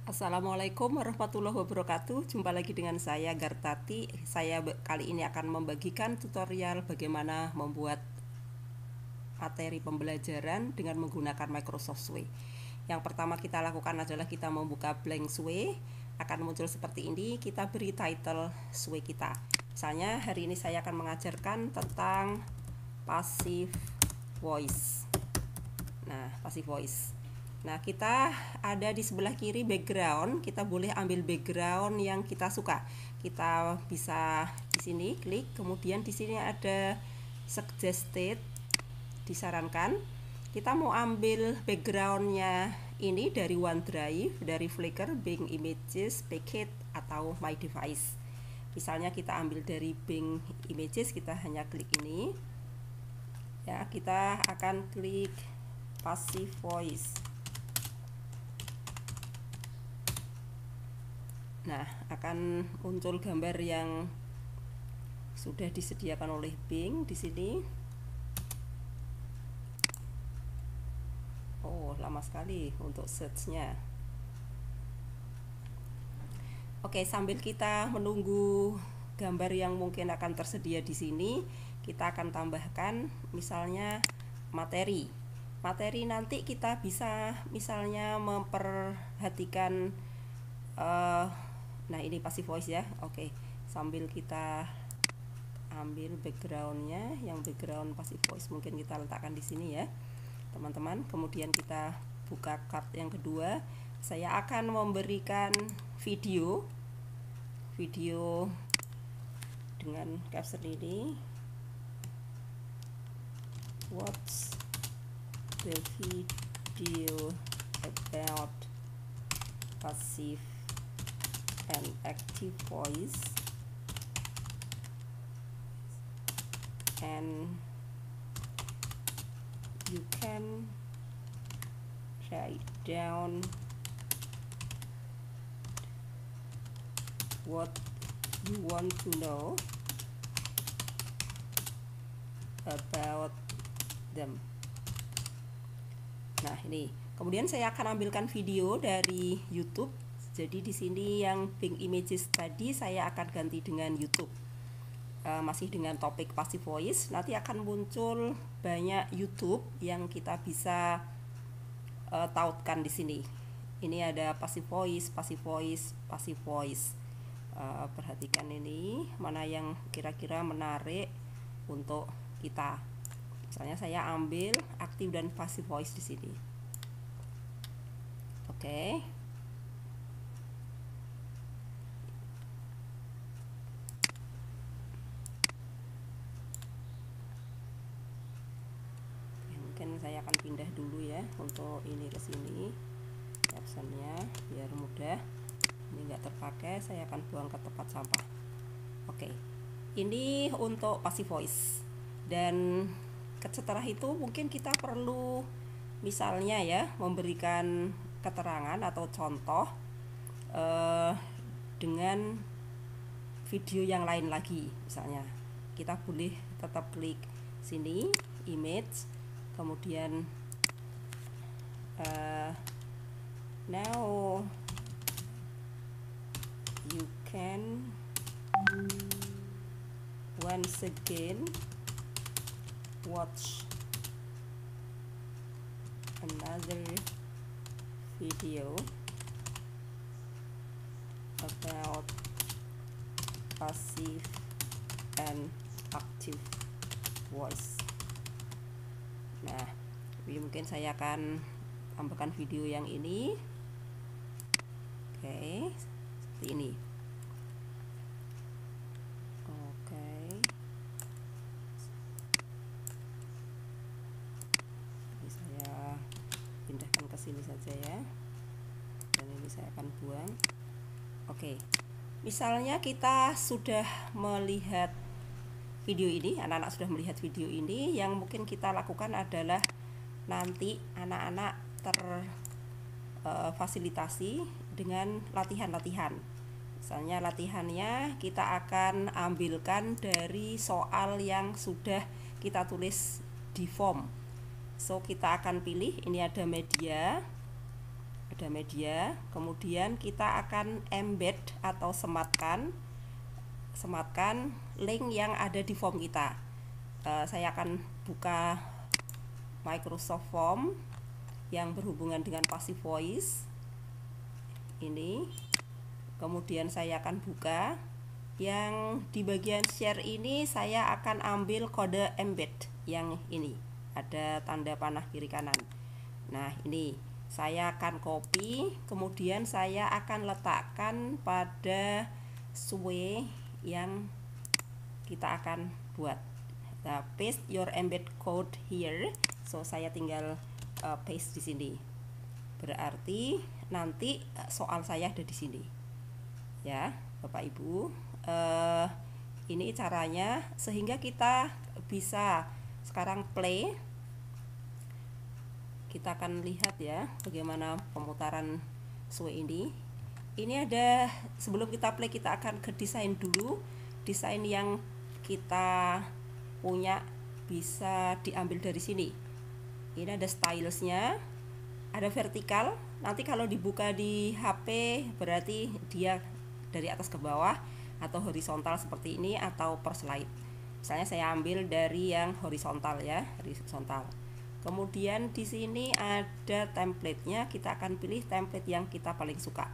Assalamualaikum warahmatullahi wabarakatuh. Jumpa lagi dengan saya Gartati. Kali ini akan membagikan tutorial bagaimana membuat materi pembelajaran dengan menggunakan Microsoft Sway. Yang pertama kita lakukan adalah kita membuka blank Sway. Akan muncul seperti ini. Kita beri title Sway kita. Misalnya hari ini saya akan mengajarkan tentang passive voice. Nah, passive voice. Nah, kita ada di sebelah kiri background. Kita boleh ambil background yang kita suka. Kita bisa di sini klik, kemudian di sini ada suggested, disarankan. Kita mau ambil backgroundnya ini dari OneDrive, dari Flickr, Bing Images, Packet, atau My Device. Misalnya kita ambil dari Bing Images, kita hanya klik ini. Ya, kita akan klik passive voice. Nah, akan muncul gambar yang sudah disediakan oleh Bing di sini. Oh, lama sekali untuk search-nya. Oke, sambil kita menunggu gambar yang mungkin akan tersedia di sini, kita akan tambahkan misalnya materi. Materi nanti kita bisa misalnya memperhatikan nah ini passive voice ya. Oke, sambil kita ambil backgroundnya, yang background passive voice mungkin kita letakkan di sini ya teman-teman. Kemudian kita buka card yang kedua. Saya akan memberikan video dengan caption ini, what's the video about passive and active voice, and you can write down what you want to know about them. Nah, ini kemudian saya akan ambilkan video dari YouTube. Jadi di sini yang Bing Images tadi saya akan ganti dengan YouTube. Masih dengan topik passive voice. Nanti akan muncul banyak YouTube yang kita bisa tautkan di sini. Ini ada passive voice, passive voice, passive voice. Perhatikan ini mana yang kira-kira menarik untuk kita. Misalnya saya ambil aktif dan passive voice di sini. Oke. Mungkin saya akan pindah dulu ya untuk ini ke sini captionnya biar mudah. Ini enggak terpakai, saya akan buang ke tempat sampah. Oke. Ini untuk passive voice. Dan setelah itu mungkin kita perlu misalnya ya memberikan keterangan atau contoh dengan video yang lain lagi. Misalnya kita boleh tetap klik sini image, kemudian now you can once again watch another video about passive and active voice. Nah, mungkin saya akan tambahkan video yang ini. Oke, seperti ini. Oke. Ini saya pindahkan ke sini saja ya. Dan ini saya akan buang. Oke. Misalnya kita sudah melihat video ini, anak-anak sudah melihat video ini, yang mungkin kita lakukan adalah nanti anak-anak terfasilitasi dengan latihan-latihan. Misalnya latihannya kita akan ambilkan dari soal yang sudah kita tulis di form. So kita akan pilih, ini ada media, ada media, kemudian kita akan embed atau sematkan link yang ada di form kita. Saya akan buka Microsoft Form yang berhubungan dengan passive voice ini, kemudian saya akan buka yang di bagian share ini. Saya akan ambil kode embed yang ini, ada tanda panah kiri kanan. Nah, ini saya akan copy, kemudian saya akan letakkan pada sway yang kita akan buat. Nah, paste your embed code here. So saya tinggal paste di sini. Berarti nanti soal saya ada di sini. Ya, Bapak Ibu. Ini caranya sehingga kita bisa sekarang play. Kita akan lihat ya bagaimana pemutaran sway ini. Ini ada, sebelum kita play kita akan ke desain dulu. Desain yang kita punya bisa diambil dari sini. Ini ada stylesnya, ada vertikal. Nanti kalau dibuka di HP berarti dia dari atas ke bawah, atau horizontal seperti ini, atau per slide. Misalnya saya ambil dari yang horizontal ya, horizontal. Kemudian di sini ada template-nya, kita akan pilih template yang kita paling suka.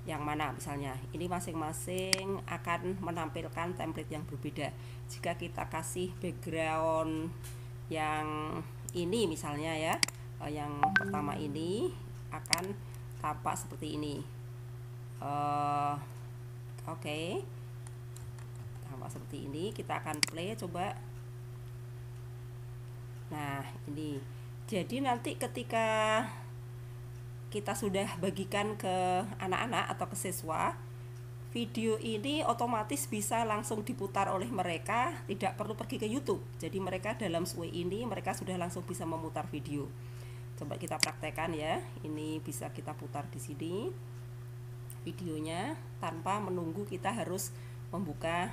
Yang mana misalnya, ini masing-masing akan menampilkan template yang berbeda. Jika kita kasih background yang ini misalnya ya, yang pertama ini akan tampak seperti ini. Oke. Tampak seperti ini, kita akan play coba. Nah, ini. Jadi nanti ketika kita sudah bagikan ke anak-anak atau ke siswa, video ini otomatis bisa langsung diputar oleh mereka, tidak perlu pergi ke YouTube. Jadi mereka dalam sway ini mereka sudah langsung bisa memutar video. Coba kita praktekkan ya. Ini bisa kita putar di sini videonya tanpa menunggu kita harus membuka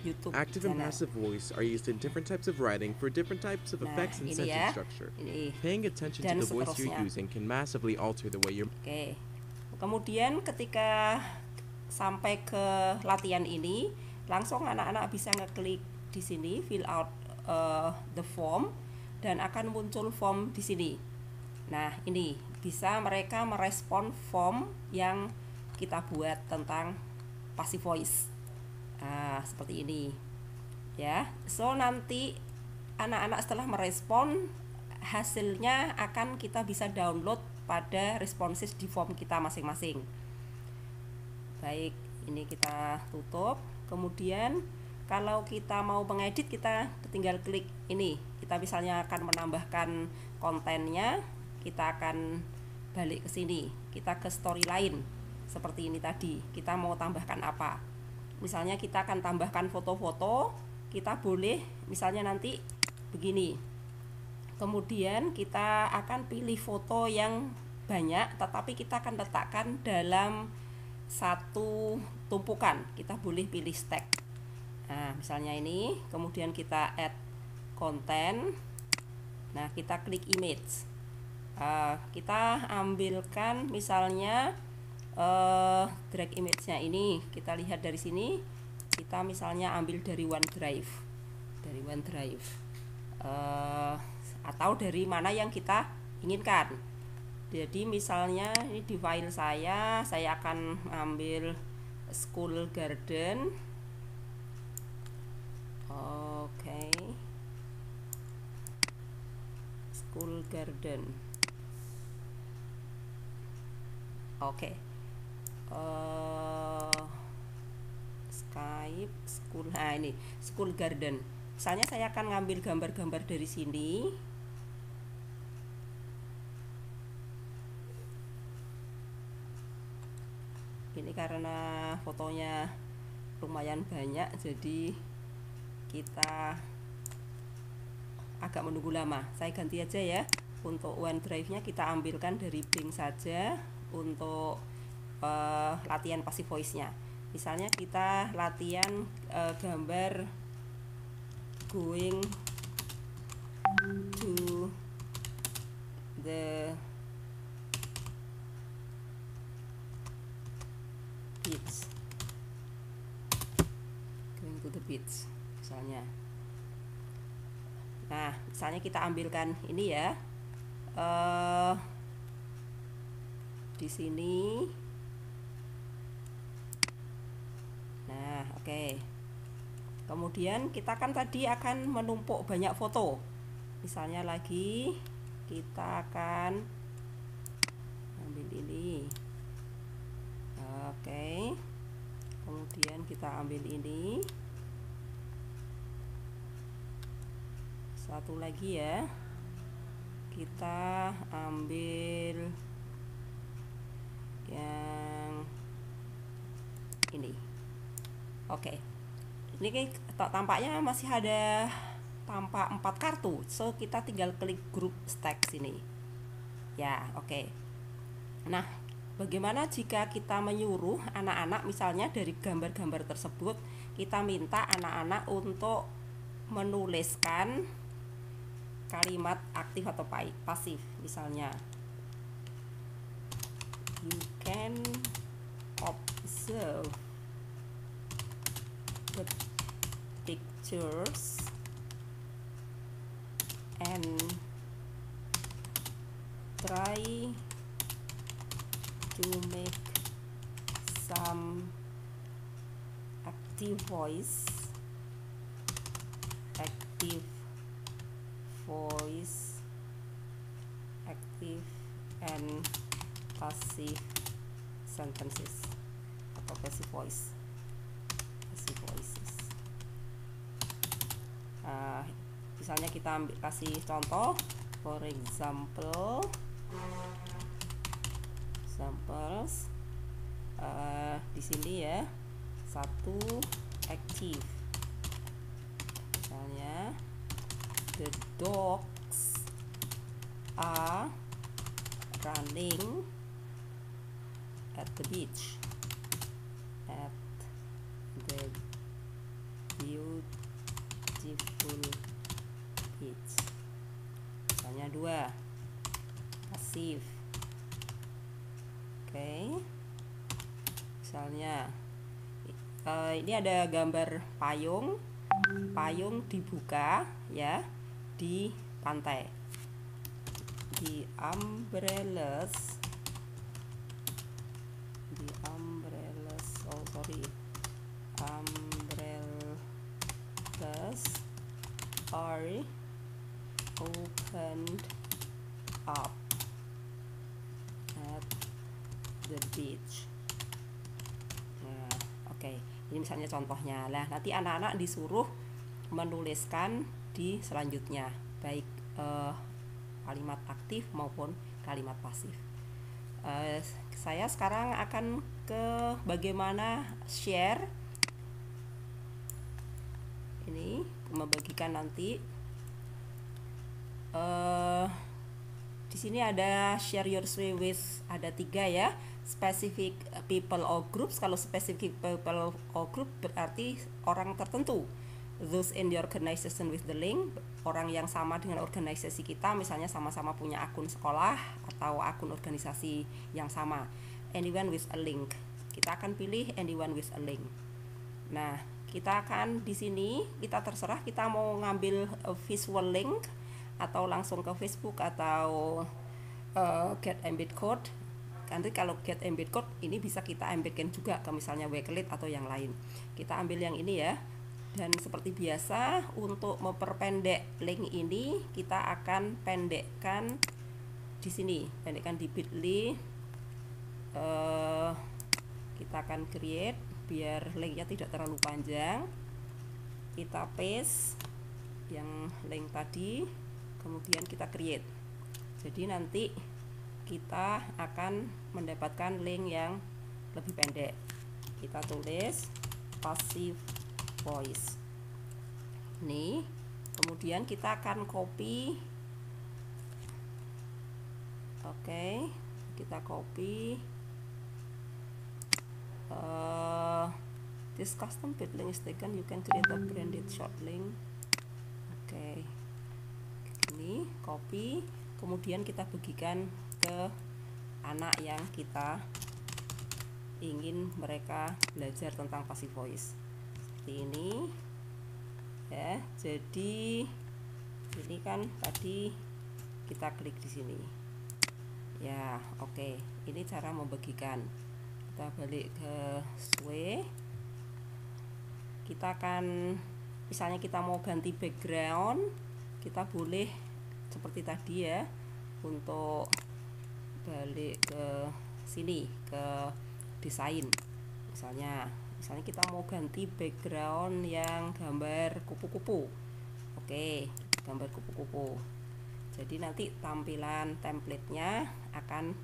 YouTube Active and channel. passive voice are used in different types of writing for different types of effects and ini sentence ya. structure. Ini. Paying attention Dan to the voice you're seterusnya. using can massively alter the way you're. Oke. Kemudian ketika sampai ke latihan ini, langsung anak-anak bisa ngeklik di sini fill out the form, dan akan muncul form di sini. Nah, ini bisa mereka merespon form yang kita buat tentang passive voice. Seperti ini ya. So nanti anak-anak setelah merespon, hasilnya akan kita bisa download pada responses di form kita masing-masing. Baik, ini kita tutup. Kemudian kalau kita mau mengedit, kita tinggal klik ini. Kita misalnya akan menambahkan kontennya, kita akan balik ke sini, kita ke story lain seperti ini tadi. Kita mau tambahkan apa? Misalnya kita akan tambahkan foto-foto, kita boleh misalnya nanti begini. Kemudian kita akan pilih foto yang banyak, tetapi kita akan letakkan dalam satu tumpukan. Kita boleh pilih stack. Nah, misalnya ini, kemudian kita add konten. Nah, kita klik image. Kita ambilkan misalnya drag image-nya ini, kita lihat dari sini. Kita misalnya ambil dari OneDrive, atau dari mana yang kita inginkan. Jadi misalnya ini di file saya akan ambil school garden. Oke. School garden. Oke. Skype school. Nah, ini school garden. Misalnya saya akan ngambil gambar-gambar dari sini. Ini karena fotonya lumayan banyak, jadi kita agak menunggu lama. Saya ganti aja ya. Untuk OneDrive-nya kita ambilkan dari Bing saja untuk latihan passive voice-nya. Misalnya kita latihan gambar going to the beach, going to the beach misalnya. Nah, misalnya kita ambilkan ini ya, di sini. Nah, oke. Kemudian kita kan tadi akan menumpuk banyak foto. Misalnya lagi kita akan ambil ini. Oke. Kemudian kita ambil ini. Satu lagi ya. Kita ambil yang ini. Oke. Ini tampaknya masih ada tampak 4 kartu. So kita tinggal klik group stack sini. Ya, oke. Nah, bagaimana jika kita menyuruh anak-anak, misalnya dari gambar-gambar tersebut kita minta anak-anak untuk menuliskan kalimat aktif atau pasif. Misalnya, you can observe the pictures and try to make some active voice and passive sentences atau passive voices. Misalnya kita kasih contoh, for example, di sini ya, 1 active. Misalnya, the dogs are running at the beach, at the beautiful beach. Misalnya 2 pasif. Oke. Misalnya ini ada gambar payung dibuka ya di pantai. The umbrellas are opened up at the beach. Nah, oke. Ini misalnya contohnya. Nah, nanti anak-anak disuruh menuliskan di selanjutnya, baik kalimat aktif maupun kalimat pasif. Saya sekarang akan ke bagaimana share ini, membagikan nanti. Di sini ada share your screen with, ada 3 ya, specific people or groups. Kalau specific people or group berarti orang tertentu. Those in the organization with the link, orang yang sama dengan organisasi kita, misalnya sama-sama punya akun sekolah atau akun organisasi yang sama. Anyone with a link, kita akan pilih anyone with a link. Nah, kita akan di sini, kita terserah kita mau ngambil visual link atau langsung ke Facebook atau get embed code. Nanti kalau get embed code ini bisa kita embedkan juga ke misalnya Wakelet atau yang lain. Kita ambil yang ini ya. Dan seperti biasa, untuk memperpendek link ini kita akan pendekkan di sini, pendekkan di bit.ly. Kita akan create biar linknya tidak terlalu panjang. Kita paste yang link tadi, kemudian kita create. Jadi nanti kita akan mendapatkan link yang lebih pendek. Kita tulis passive voice ini, kemudian kita akan copy. Oke, kita copy. This custom bit link is taken, you can create a branded short link. Oke, ini copy, kemudian kita bagikan ke anak yang kita ingin mereka belajar tentang passive voice. Seperti ini ya. Jadi ini kan tadi kita klik di sini ya. Oke, ini cara membagikan. Kita balik ke Sway. Kita akan, misalnya kita mau ganti background, kita boleh seperti tadi ya, untuk balik ke sini ke desain. Misalnya kita mau ganti background yang gambar kupu-kupu. Oke, gambar kupu-kupu. Jadi nanti tampilan template-nya akan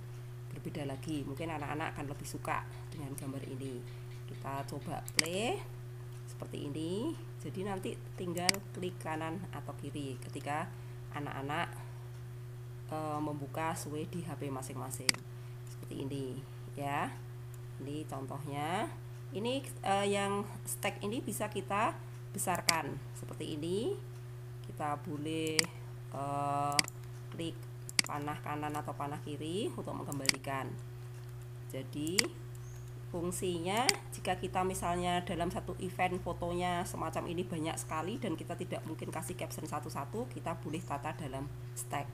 berbeda lagi. Mungkin anak-anak akan lebih suka dengan gambar ini. Kita coba play seperti ini. Jadi nanti tinggal klik kanan atau kiri ketika anak-anak membuka Sway di HP masing-masing. Seperti ini ya. Ini contohnya. Ini yang stack ini bisa kita besarkan seperti ini. Kita boleh klik panah kanan atau panah kiri untuk mengembalikan. Jadi fungsinya, jika kita misalnya dalam satu event fotonya semacam ini banyak sekali dan kita tidak mungkin kasih caption satu-satu, kita boleh tata dalam stack.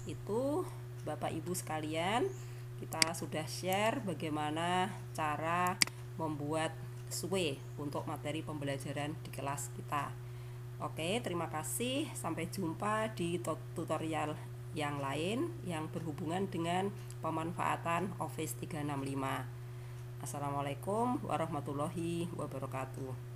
Itu Bapak Ibu sekalian, kita sudah share bagaimana cara membuat Sway untuk materi pembelajaran di kelas kita. Oke, terima kasih. Sampai jumpa di tutorial yang lain yang berhubungan dengan pemanfaatan Office 365. Assalamualaikum warahmatullahi wabarakatuh.